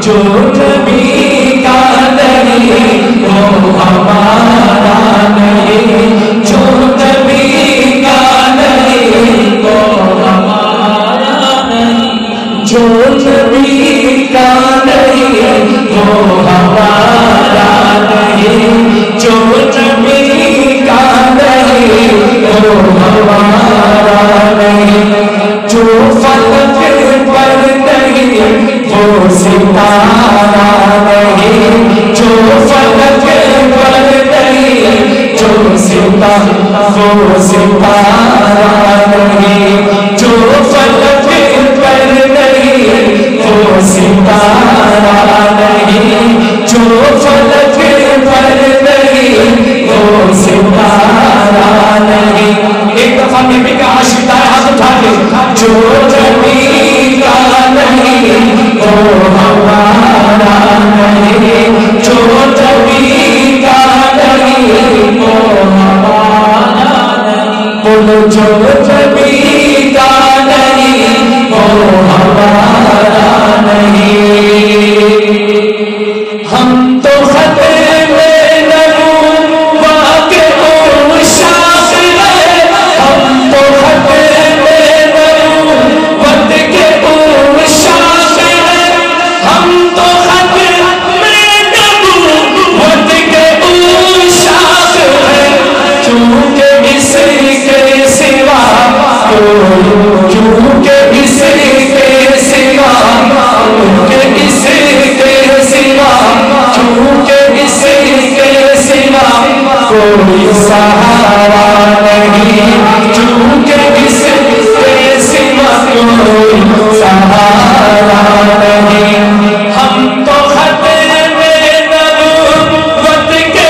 जो नबी का नहीं वो हमारा नहीं, जो नबी का नहीं वो हमारा नहीं, जो नबी का नहीं वो हमारा नहीं, जो नबी का नहीं वो हमारा नहीं, जो फलक पर नहीं वो सितारा नहीं, जो फलक पर नहीं जो सितारा वो सितारा नहीं, जो फलक पर नहीं वो सितारा नहीं, जो फलक पर नहीं वो सितारा नहीं। एक दफा नबी का आशिक हाथ उठा के जो नबी का नहीं वो हमारा नहीं, जो नबी का नहीं वो हमारा नहीं, बोलो जो नबी का नहीं वो हमारा नहीं। हम तो खतरे नबूवत के उशाक हैं, हम तो खतरे नबूवत के उशाक हैं, हम तो खतरे नबूवत के उशाक हैं, क्योंकि इसके सिवा क्योंकि इसके सिवा क्योंकि इसके सिवा क्योंकि इसके सिवा कोई सहारा नहीं, क्योंकि इसके सिवा कोई सहारा नहीं। हम तो खतरे नबूवत के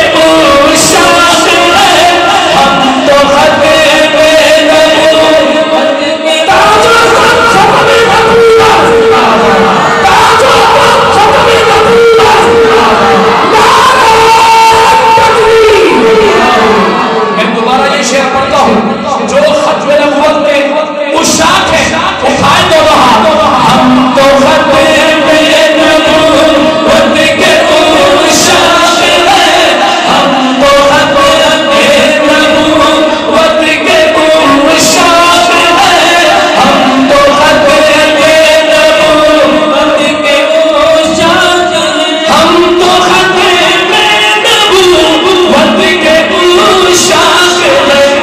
उशाक हैं, हम तो खतरे नबूवत के मैं दोबारा ये शेर पढ़ता हूँ, जो खत्म नबूवत में उशाक है उठाए दो हाथ, हम तो खत्म नबूवत के उशाक हैं, हम तो खत्म नबूवत के उशाक हैं, हम तो खत्म नबूवत के उशाक हैं, हम तो खत्म नबूवत के उशाक हैं,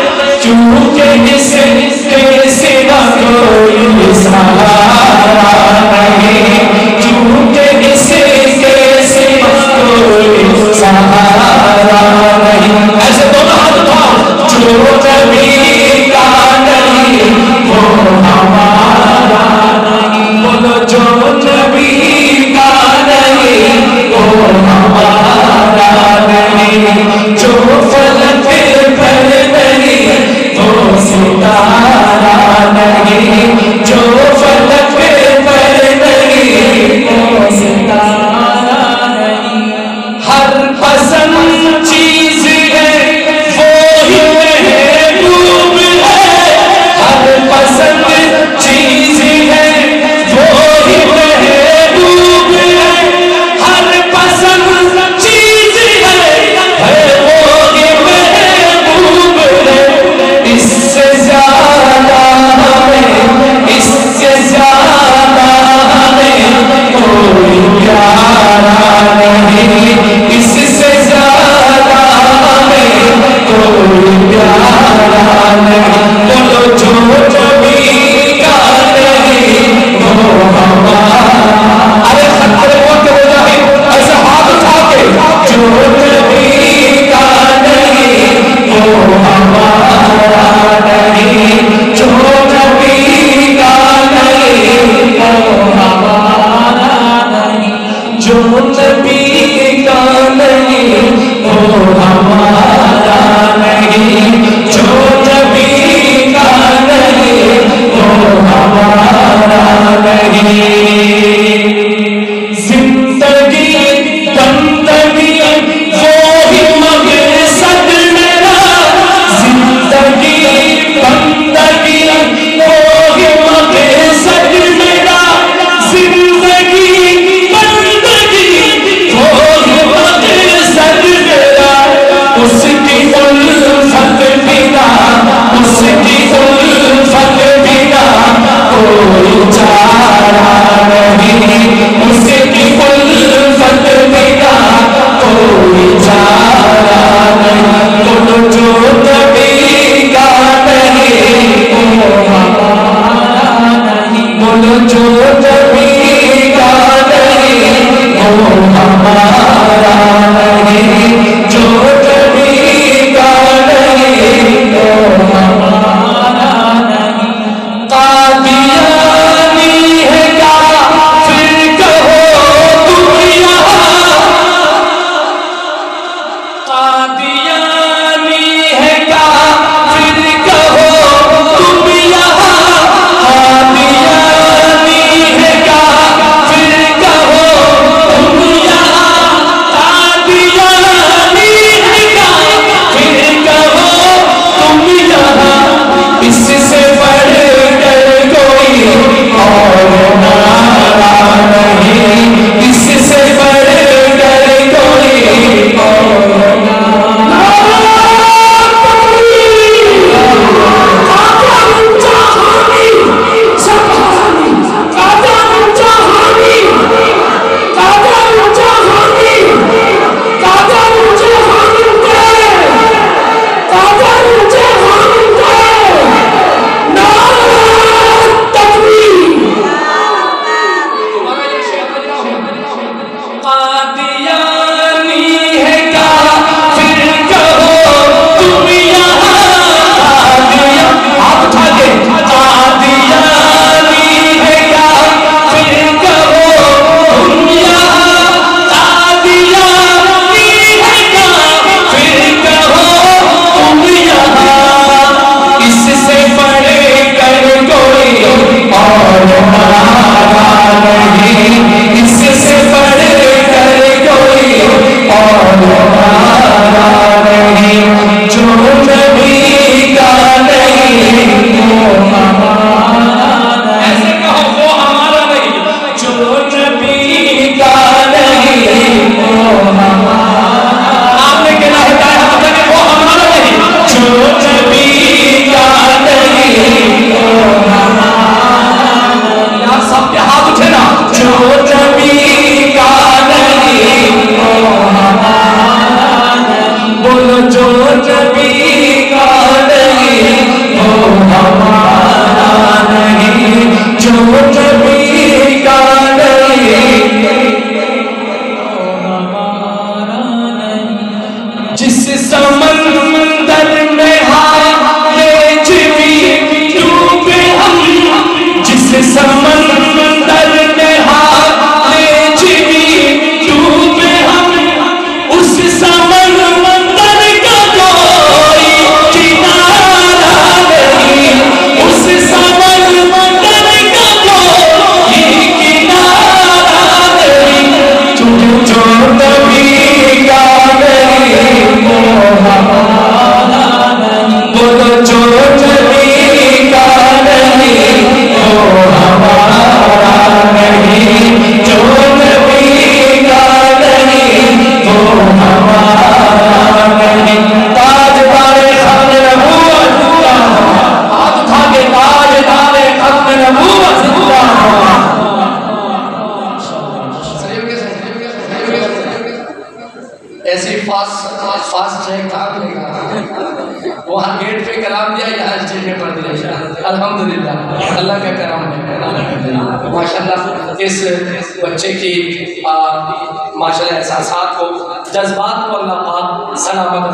क्योंकि इसके सिवा कोई सहारा नहीं, क्योंकि इसके सिवा कोई सहारा नहीं। ऐसे दोनों हाथ उठाओ, जो नबी का नहीं वो हमारा नहीं, बोलो जो नबी का नहीं वो हमारा नहीं, जो फलक पर नहीं वो सितारा नहीं, जो फलक पर नहीं वो सितारा नहीं। हर पसंद चीज है वो ही महबूब है, हर पसंद चीज है वो ही महबूब है, हर पसंद चीज है वो ही महबूब है। इससे ज्यादा हमें इससे ज्यादा हमें कोई प्यारा नहीं, इससे ज्यादा हमें कोई प्यारा नहीं, बोलो जो नबी का नहीं वो हमारा। अरे खतरे बोलते हो जाए ऐसे हाथ उठा के जो नबी का नहीं वो हमारा नहीं, जो नबी का नहीं वो हमारा नहीं, जो नबी का नहीं वो हमारा नहीं, जो नबी का नहीं वो हमारा नहीं। जिंदगी बंदगी वो ही मकसद मेरा, जिंदगी बंदगी वो ही मकसद मेरा, जिंदगी बंदगी ऐसे फास्ट ट्रैक कहाँ मिलेगा। वहाँ गेट पे कलाम दिया, यहाँ स्टेज में पढ़ दिया। अल्हम्दुलिल्लाह, अल्लाह का करम है माशाल्लाह। इस बच्चे की माशाल्लाह एहसासात को, जज्बात को अल्लाह पाक सलामत